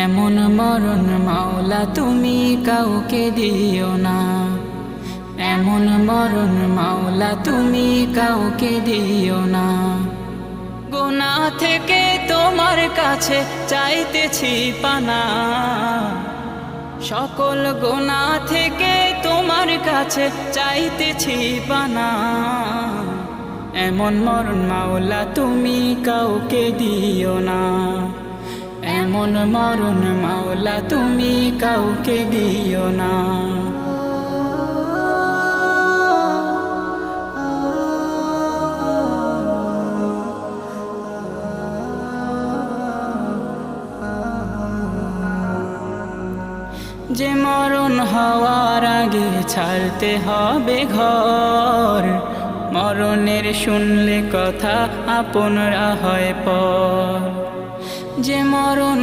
এমন মরণ মাওলা তুমি কাউকে দিও না, এমন মরণ মাওলা তুমি কাউকে দিও না। গুনাহ থেকে তোমার কাছে চাইতেছি পানা, সকল গুনাহ থেকে তোমার কাছে চাইতেছি পানা। এমন মরণ মাওলা তুমি কাউকে দিও না, এমন মরণ মাওলা তুমি কাউকে দিও না। যে মরণ হওয়ার আগে ছাড়তে হবে ঘর, মরণের শুনলে কথা আপনরা হয় পর। যে মরণ